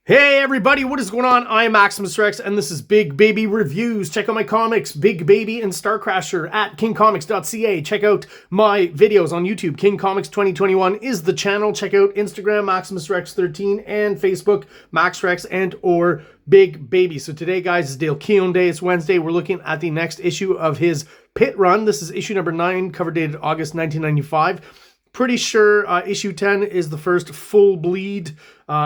Hey everybody, what is going on? I am Maximus Rex and this is Big Baby Reviews. Check out my comics, Big Baby and Star Crasher at KingComics.CA. Check out my videos on YouTube. King Comics 2021 is the channel. Check out Instagram, Maximus Rex 13, and Facebook, Max Rex and or Big Baby. So today, guys, is Dale Keown Day. It's Wednesday. We're looking at the next issue of his PITT run. This is issue number 9, cover dated August 1995. Pretty sure issue 10 is the first full bleed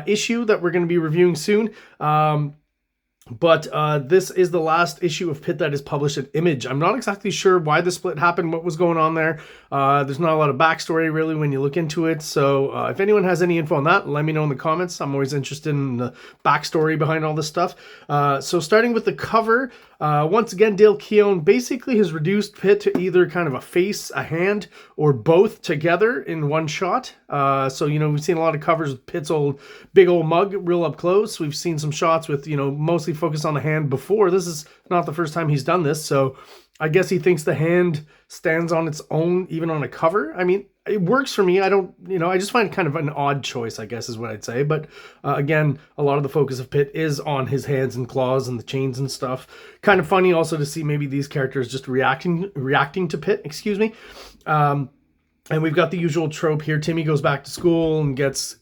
issue that we're going to be reviewing soon. But this is the last issue of PITT that is published at Image. I'm not exactly sure why the split happened, what was going on there. There's not a lot of backstory really when you look into it. So if anyone has any info on that, let me know in the comments. I'm always interested in the backstory behind all this stuff. So starting with the cover, once again, Dale Keown basically has reduced PITT to either kind of a face, a hand, or both together in one shot. So, you know, we've seen a lot of covers with PITT's big old mug real up close. We've seen some shots with, you know, mostly focused on the hand before. This is not the first time he's done this. So I guess he thinks the hand stands on its own, even on a cover. I mean, it works for me. I don't, you know, I just find it kind of an odd choice, I guess is what I'd say. But again, a lot of the focus of PITT is on his hands and claws and the chains and stuff. Kind of funny also to see maybe these characters just reacting to PITT, excuse me. And we've got the usual trope here. Timmy goes back to school and gets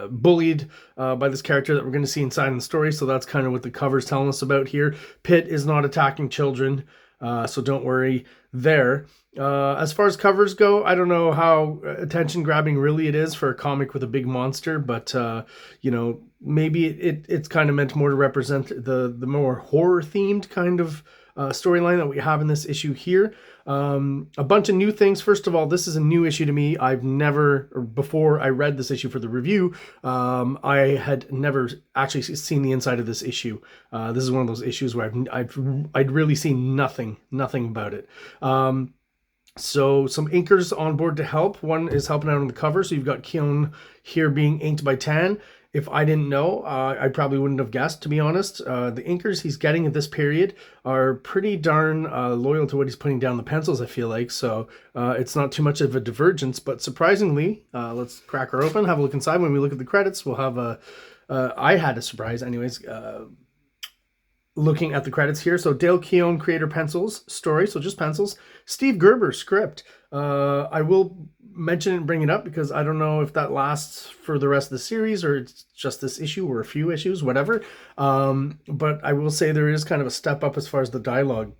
bullied by this character that we're going to see inside in the story. So that's kind of what the cover's telling us about here. PITT is not attacking children, so don't worry there. As far as covers go, I don't know how attention grabbing really it is for a comic with a big monster, but you know, maybe it's kind of meant more to represent the more horror themed kind of storyline that we have in this issue here. A bunch of new things. First of all, this is a new issue to me. I've never, or before I read this issue for the review, I had never actually seen the inside of this issue. This is one of those issues where I'd really seen nothing about it. So some inkers on board to help. One is helping out on the cover. So you've got Keown here being inked by Tan. If I didn't know, I probably wouldn't have guessed, to be honest. The inkers he's getting at this period are pretty darn loyal to what he's putting down the pencils, I feel like. So it's not too much of a divergence. But surprisingly, let's crack her open, have a look inside. When we look at the credits, we'll have a... I had a surprise anyways, looking at the credits here. So Dale Keown, creator, pencils, story, so just pencils. Steve Gerber, script. I will mention it and bring it up because I don't know if that lasts for the rest of the series or it's just this issue or a few issues, whatever. But I will say there is kind of a step up as far as the dialogue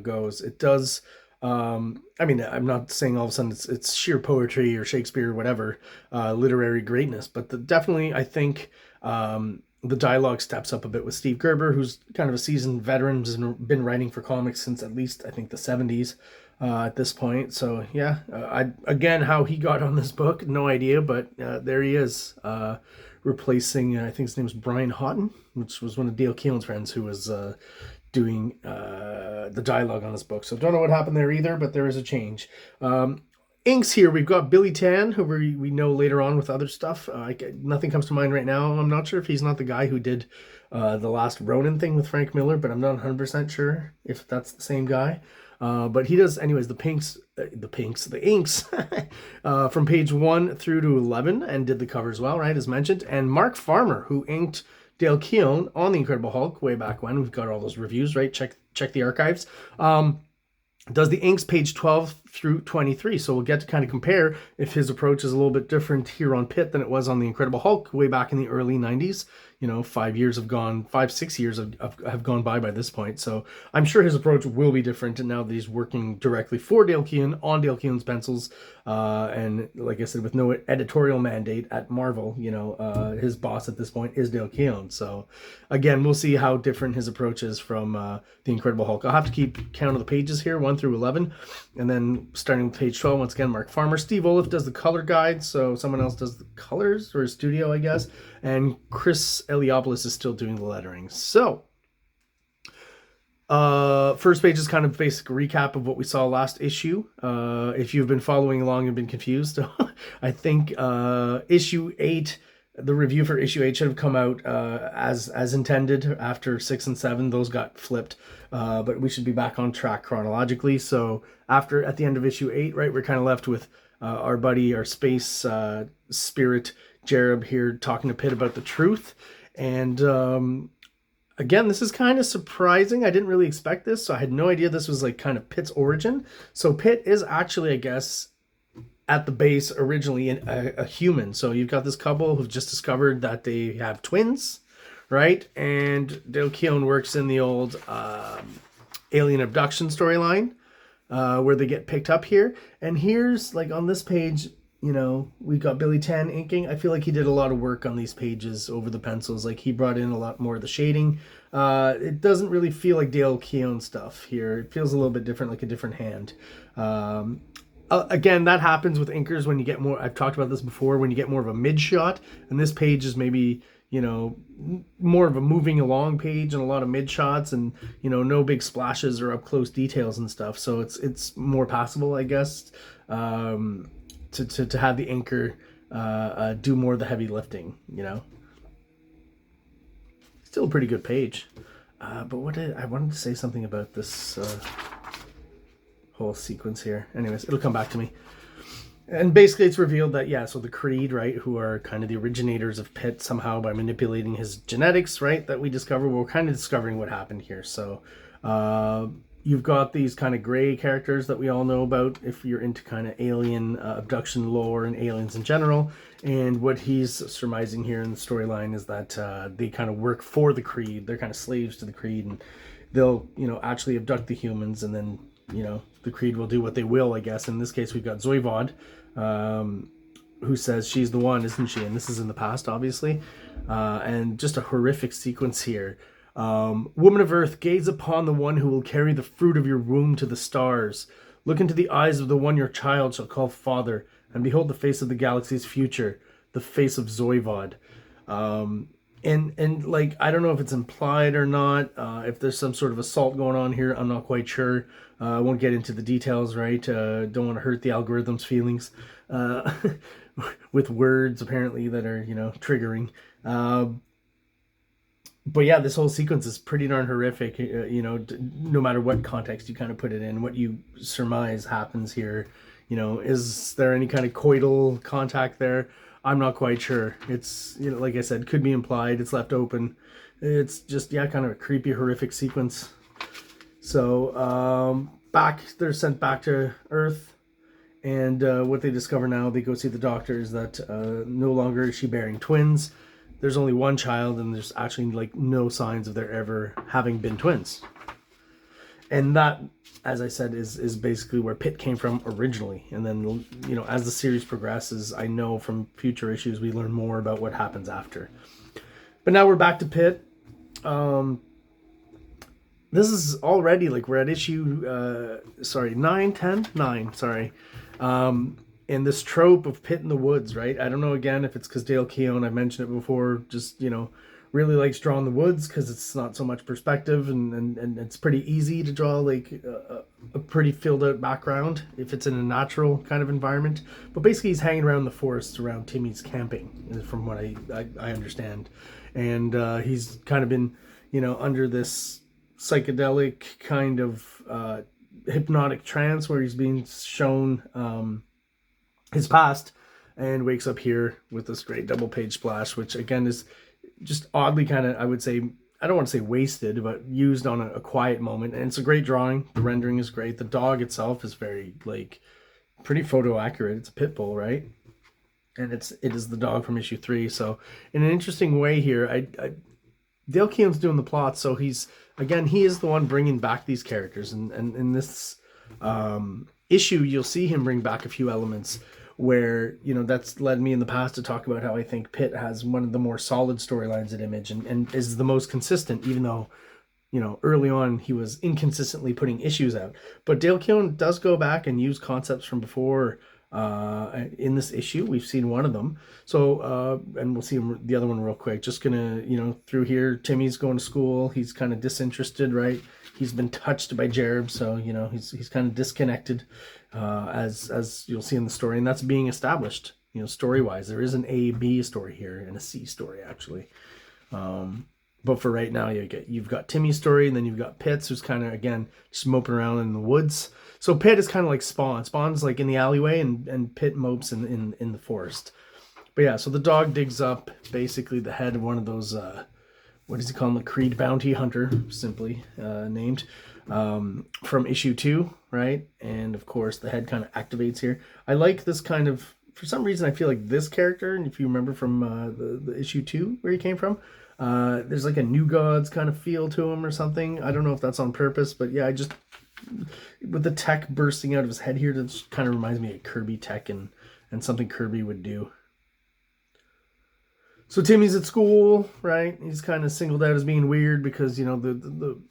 goes. It does... I mean, I'm not saying all of a sudden it's sheer poetry or Shakespeare or whatever, literary greatness, but definitely I think the dialogue steps up a bit with Steve Gerber, who's kind of a seasoned veteran, has been writing for comics since at least, I think, the 70s at this point. So, yeah, again, how he got on this book, no idea, but there he is, replacing, I think his name is Brian Houghton, which was one of Dale Keown's friends who was doing the dialogue on this book. So don't know what happened there either, but there is a change. Inks here, we've got Billy Tan, who we know later on with other stuff. Nothing comes to mind right now. I'm not sure if he's not the guy who did the last Ronin thing with Frank Miller, but I'm not 100% sure if that's the same guy. But he does, anyways, the inks from page 1 through to 11, and did the cover as well, right, as mentioned. And Mark Farmer, who inked Dale Keown on The Incredible Hulk way back when. We've got all those reviews, right? Check the archives. Does the inks page 12 through 23. So we'll get to kind of compare if his approach is a little bit different here on PITT than it was on The Incredible Hulk way back in the early 90s. You know, 6 years have gone by this point. So I'm sure his approach will be different now that he's working directly for Dale Keown on Dale Keown's pencils. And like I said, with no editorial mandate at Marvel, you know, his boss at this point is Dale Keown. So again, we'll see how different his approach is from The Incredible Hulk. I'll have to keep count of the pages here, 1 through 11. And then starting with page 12, once again, Mark Farmer. Steve Oliff does the color guide, so someone else does the colors, or his studio, I guess. And Chris Eliopoulos is still doing the lettering. So, first page is kind of basic recap of what we saw last issue. If you've been following along and been confused, I think issue 8, the review for issue 8 should have come out as intended after 6 and 7. Those got flipped, but we should be back on track chronologically. So at the end of issue 8, right, we're kind of left with our buddy, our space spirit Jared here talking to Pitt about the truth. And again, this is kind of surprising. I didn't really expect this, so I had no idea this was like kind of Pitt's origin. So Pitt is actually, I guess, at the base originally a human. So you've got this couple who've just discovered that they have twins, right? And Dale Keown works in the old alien abduction storyline where they get picked up here. And here's, like, on this page, you know, we've got Billy Tan inking. I feel like he did a lot of work on these pages over the pencils. Like, he brought in a lot more of the shading. It doesn't really feel like Dale Keown stuff here. It feels a little bit different, like a different hand. Again, that happens with inkers when you get more, I've talked about this before, when you get more of a mid shot, and this page is maybe, you know, more of a moving along page and a lot of mid shots, and, you know, no big splashes or up close details and stuff. So it's more passable, I guess, to have the inker do more of the heavy lifting, you know. Still a pretty good page. But I wanted to say something about this whole sequence here. Anyways, it'll come back to me. And basically it's revealed that, yeah, so the Creed, right, who are kind of the originators of PITT somehow by manipulating his genetics, right, that we discover, we're kind of discovering what happened here. So you've got these kind of gray characters that we all know about if you're into kind of alien abduction lore and aliens in general. And what he's surmising here in the storyline is that they kind of work for the Creed. They're kind of slaves to the Creed, and they'll, you know, actually abduct the humans, and then, you know, the Creed will do what they will, I guess. In this case, we've got Zoivod, who says she's the one, isn't she? And this is in the past, obviously. And just a horrific sequence here. Woman of Earth, gaze upon the one who will carry the fruit of your womb to the stars. Look into the eyes of the one your child shall call father, and behold the face of the galaxy's future, the face of Zoivod. And like, I don't know if it's implied or not, if there's some sort of assault going on here, I'm not quite sure. I won't get into the details, right? Don't want to hurt the algorithm's feelings with words, apparently, that are, you know, triggering. But yeah, this whole sequence is pretty darn horrific, you know, no matter what context you kind of put it in, what you surmise happens here. You know, is there any kind of coital contact there? I'm not quite sure. It's, you know, like I said, could be implied. It's left open. It's just, yeah, kind of a creepy, horrific sequence. So they're sent back to Earth, and what they discover now, they go see the doctor, is that no longer is she bearing twins. There's only one child, and there's actually like no signs of there ever having been twins. And that, as I said, is basically where PITT came from originally. And then, you know, as the series progresses, I know from future issues we learn more about what happens after. But now we're back to PITT. This is already, like, we're at issue 9. Sorry. And this trope of PITT in the woods, right? I don't know, again, if it's because Dale Keown, I've mentioned it before, just, you know, really likes drawing the woods because it's not so much perspective, and it's pretty easy to draw, like, a pretty filled out background if it's in a natural kind of environment. But basically he's hanging around the forest around Timmy's camping, from what I understand. And he's kind of been, you know, under this psychedelic kind of hypnotic trance where he's being shown his past, and wakes up here with this great double page splash, which again is just oddly kind of, I would say, I don't want to say wasted, but used on a quiet moment. And it's a great drawing. The rendering is great. The dog itself is very, like, pretty photo accurate. It's a pit bull, right? And it is the dog from issue 3. So in an interesting way here, Dale Keown's doing the plot, so he's, again, he is the one bringing back these characters, and in this issue you'll see him bring back a few elements where, you know, that's led me in the past to talk about how I think PITT has one of the more solid storylines at Image, and is the most consistent, even though, you know, early on he was inconsistently putting issues out. But Dale Keown does go back and use concepts from before in this issue. We've seen one of them, so and we'll see the other one real quick. Just gonna, you know, through here, Timmy's going to school. He's kind of disinterested, right? He's been touched by Jared, so, you know, he's kind of disconnected, as you'll see in the story, and that's being established, you know, story wise. There is an A B story here and a C story, actually. But for right now, you've got Timmy's story, and then you've got PITT's, who's kind of, again, just moping around in the woods. So PITT is kind of like Spawn. Spawn's like in the alleyway, and PITT mopes in the forest. But yeah, so the dog digs up basically the head of one of those, what does he call him? A Creed bounty hunter, simply named, from issue 2, right? And of course, the head kind of activates here. I like this kind of, for some reason, I feel like this character, and if you remember from the issue 2 where he came from, there's like a New Gods kind of feel to him or something. I don't know if that's on purpose, but yeah, I just, with the tech bursting out of his head here, that kind of reminds me of Kirby tech and something Kirby would do. So Timmy's at school, right? He's kind of singled out as being weird because, you know, the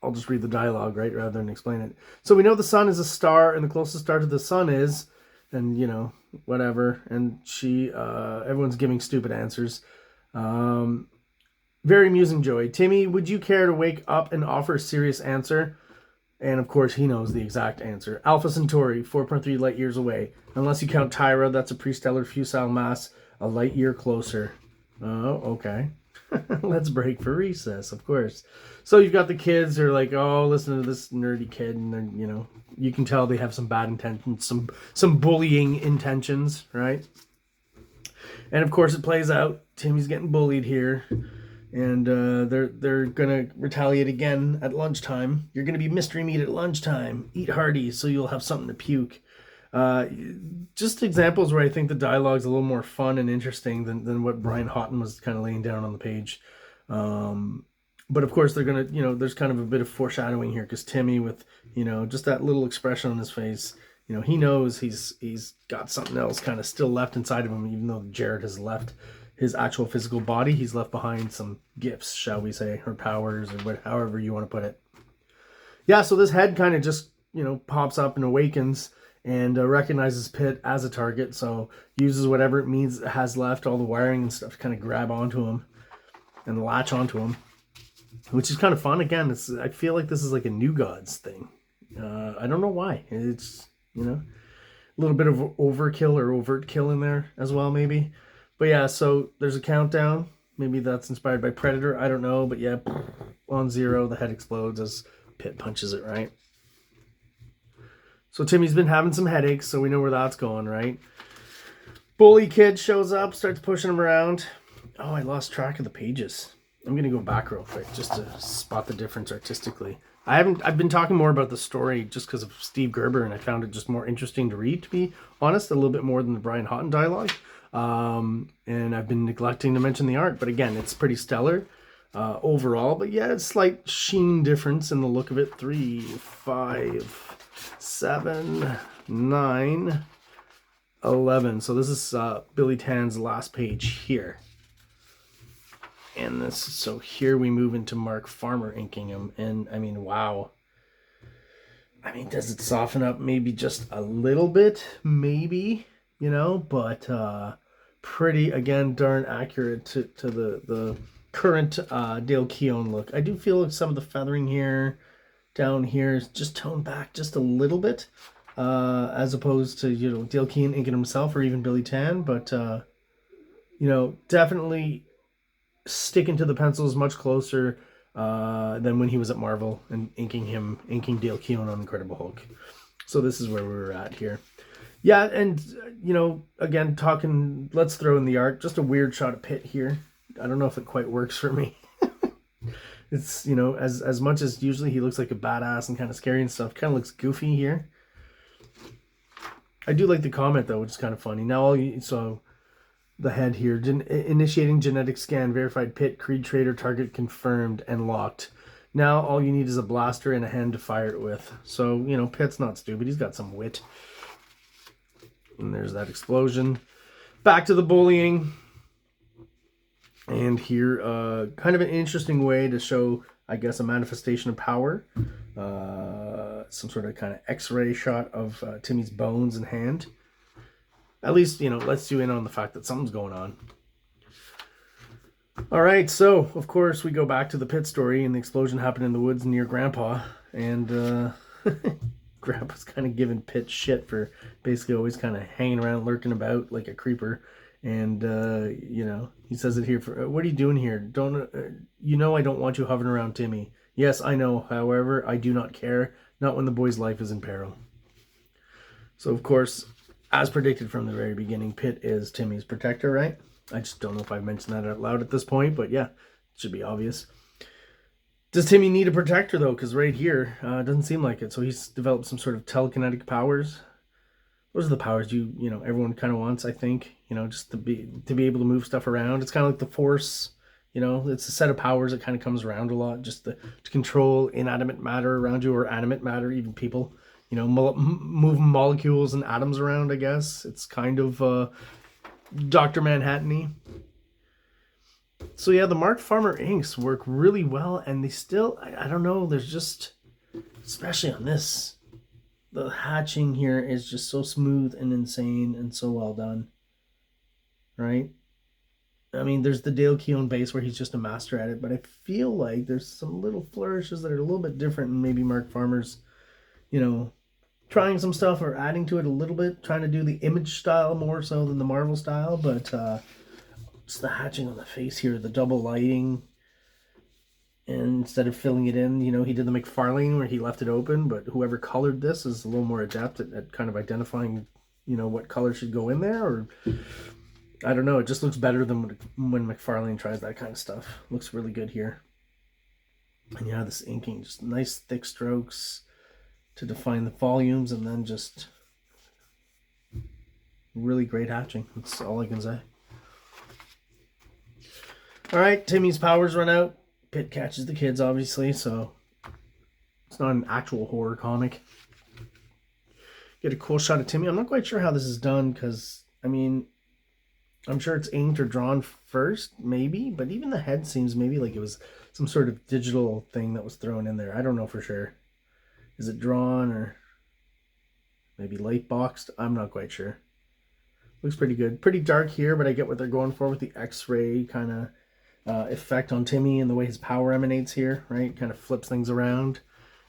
I'll just read the dialogue, right, rather than explain it. So we know the sun is a star, and the closest star to the sun is, and, you know, whatever. And everyone's giving stupid answers. Very amusing, Joey. Timmy, would you care to wake up and offer a serious answer? And, of course, he knows the exact answer. Alpha Centauri, 4.3 light years away. Unless you count Tyra, that's a pre-stellar fusile mass a light year closer. Oh, okay. Let's break for recess, of course. So you've got the kids who are like, oh, listen to this nerdy kid. And then, you know, you can tell they have some bad intentions, some bullying intentions, right? And, of course, it plays out. Timmy's getting bullied here. And they're going to retaliate again at lunchtime. You're going to be mystery meat at lunchtime. Eat hearty so you'll have something to puke. Just examples where I think the dialogue's a little more fun and interesting than what Brian Houghton was kind of laying down on the page. But of course they're going to, you know, there's kind of a bit of foreshadowing here because Timmy with, you know, just that little expression on his face, you know, he knows he's got something else kind of still left inside of him, even though Jared has left his actual physical body. He's left behind some gifts, shall we say, or powers, or however you want to put it. Yeah, so this head kind of just, you know, pops up and awakens and recognizes PITT as a target, so uses whatever it means it has left, all the wiring and stuff, to kind of grab onto him and latch onto him, which is kind of fun. Again, I feel like this is like a New Gods thing. I don't know why. It's, you know, a little bit of overkill or overt kill in there as well, maybe. But yeah, so there's a countdown. Maybe that's inspired by Predator. I don't know, but yeah, on 0, the head explodes as PITT punches it, right? So Timmy's been having some headaches, so we know where that's going, right? Bully kid shows up, starts pushing him around. Oh, I lost track of the pages. I'm going to go back real quick just to spot the difference artistically. I've been talking more about the story just because of Steve Gerber, and I found it just more interesting to read, to be honest, a little bit more than the Brian Houghton dialogue. And I've been neglecting to mention the art, but again, it's pretty stellar overall. But yeah, it's slight sheen difference in the look of it. 3, 5... 7, 9, 11. So this is Billy Tan's last page here. And so here we move into Mark Farmer inking him. And I mean, wow. I mean, does it soften up maybe just a little bit? Maybe, you know, but pretty, again, darn accurate to the current Dale Keown look. I do feel like some of the feathering here down here is just toned back just a little bit, as opposed to, you know, Dale Keown inking himself or even Billy Tan, but you know, definitely sticking to the pencils much closer than when he was at Marvel and inking Dale Keown on Incredible Hulk. So this is where we were at here. Yeah, and you know, again, let's throw in the art. Just a weird shot of PITT here. I don't know if it quite works for me. It's, you know, as much as usually he looks like a badass and kind of scary and stuff, kind of looks goofy here. I do like the comment, though, which is kind of funny. Now, so the head here, initiating genetic scan, verified PITT, Creed Trader, target confirmed and locked. Now all you need is a blaster and a hand to fire it with. So, you know, PITT's not stupid. He's got some wit. And there's that explosion. Back to the bullying. And here, kind of an interesting way to show, I guess, a manifestation of power. Some sort of kind of x-ray shot of Timmy's bones and hand. At least, you know, lets you in on the fact that something's going on. All right, so, of course, we go back to the PITT story, and the explosion happened in the woods near Grandpa. And Grandpa's kind of giving PITT shit for basically always kind of hanging around, lurking about like a creeper. And, you know, he says it here for, what are you doing here? You know, I don't want you hovering around Timmy. Yes, I know. However, I do not care. Not when the boy's life is in peril. So, of course, as predicted from the very beginning, Pitt is Timmy's protector, right? I just don't know if I've mentioned that out loud at this point, but yeah, it should be obvious. Does Timmy need a protector, though? Because right here, it doesn't seem like it. So he's developed some sort of telekinetic powers. Those are the powers you know, everyone kind of wants, I think. You know, just to be able to move stuff around. It's kind of like the Force. You know, it's a set of powers that kind of comes around a lot. Just to control inanimate matter around you, or animate matter, even people. You know, move molecules and atoms around, I guess. It's kind of Dr. Manhattan-y. So yeah, the Mark Farmer inks work really well, and they still, I don't know, there's just, especially on this, the hatching here is just so smooth and insane and so well done, right? I mean, there's the Dale Keown base where he's just a master at it, but I feel like there's some little flourishes that are a little bit different, and maybe Mark Farmer's, you know, trying some stuff or adding to it a little bit, trying to do the Image style more so than the Marvel style, but the hatching on the face here, the double lighting, and instead of filling it in, you know, he did the McFarlane where he left it open, but whoever colored this is a little more adept at kind of identifying, you know, what color should go in there, or I don't know, it just looks better than when McFarlane tries that kind of stuff. Looks really good here. And yeah, this inking, just nice thick strokes to define the volumes, and then just really great hatching. That's all I can say. All right, Timmy's powers run out. Pitt catches the kids, obviously, so it's not an actual horror comic. Get a cool shot of Timmy. I'm not quite sure how this is done, because, I mean, I'm sure it's inked or drawn first, maybe, but even the head seems maybe like it was some sort of digital thing that was thrown in there. I don't know for sure. Is it drawn or maybe light boxed? I'm not quite sure. Looks pretty good. Pretty dark here, but I get what they're going for with the X-ray kind of effect on Timmy and the way his power emanates here, right? Kind of flips things around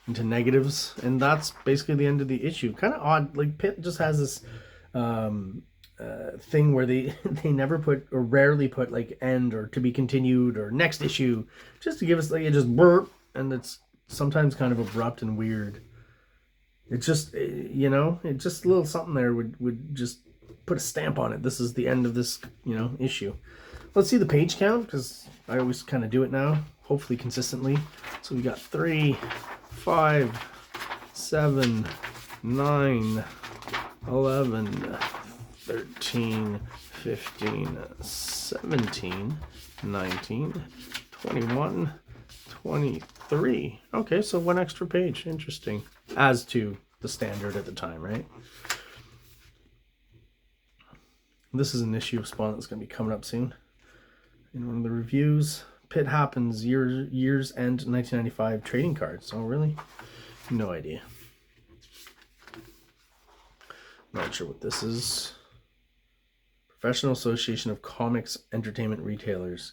into negatives, and that's basically the end of the issue. Kind of odd, like Pitt just has this thing where they never put, or rarely put, like end or to be continued or next issue, just to give us like, it just burp, and it's sometimes kind of abrupt and weird. It's just, you know, it's just a little something there would just put a stamp on it. This is the end of this, you know, issue. Let's see the page count, because I always kind of do it now, hopefully consistently. So we got 3, 5, 7, 9, 11, 13, 15, 17, 19, 21, 23. Okay, so one extra page. Interesting. As to the standard at the time, right? This is an issue of Spawn that's going to be coming up soon. In one of the reviews, Pitt Happens Year's End 1995 trading cards. So really, no idea. Not sure what this is. Professional Association of Comics Entertainment Retailers.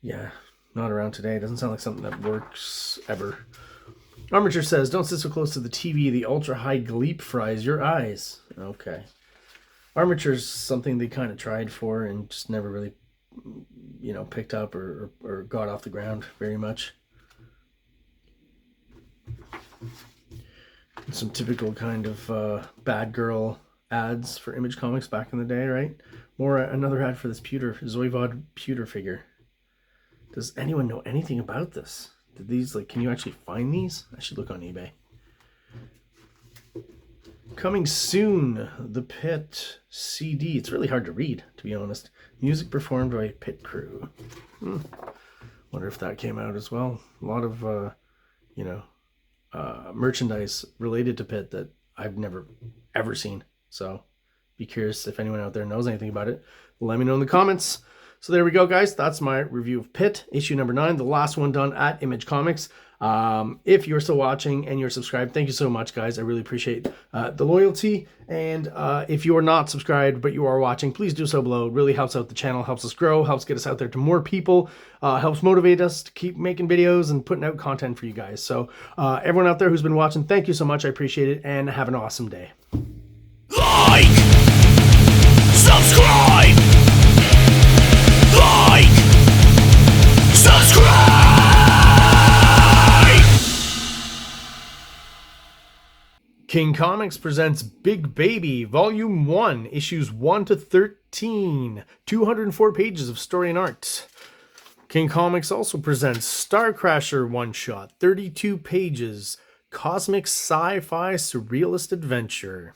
Yeah, not around today. Doesn't sound like something that works ever. Armature says, don't sit so close to the TV. The ultra-high gleep fries your eyes. Okay. Armature's something they kind of tried for and just never really, you know, picked up or got off the ground very much. Some typical kind of bad girl ads for Image Comics back in the day, right? More another ad for this Zoivod pewter figure. Does anyone know anything about this? Did these, like, can you actually find these? I should look on eBay. Coming soon, the Pitt CD. It's really hard to read, to be honest. Music performed by Pitt Crew. Wonder if that came out as well. A lot of, you know, merchandise related to Pitt that I've never, ever seen. So, be curious if anyone out there knows anything about it. Let me know in the comments. So there we go, guys. That's my review of Pitt, issue number 9, the last one done at Image Comics. If you're still watching and you're subscribed, thank you so much, guys. I really appreciate the loyalty. And if you're not subscribed but you are watching, please do so below. It really helps out the channel, helps us grow, helps get us out there to more people, helps motivate us to keep making videos and putting out content for you guys. So everyone out there who's been watching, thank you so much. I appreciate it, and have an awesome day. Like, subscribe, like, subscribe. King Comics presents Big Baby, Volume 1, Issues 1 to 13, 204 pages of story and art. King Comics also presents Star Crasher one-shot, 32 pages, cosmic sci-fi surrealist adventure.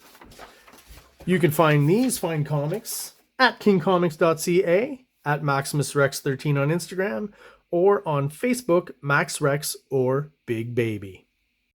You can find these fine comics at KINGCOMICS.CA, at MaximusRex13 on Instagram, or on Facebook, MaxRex or Big Baby.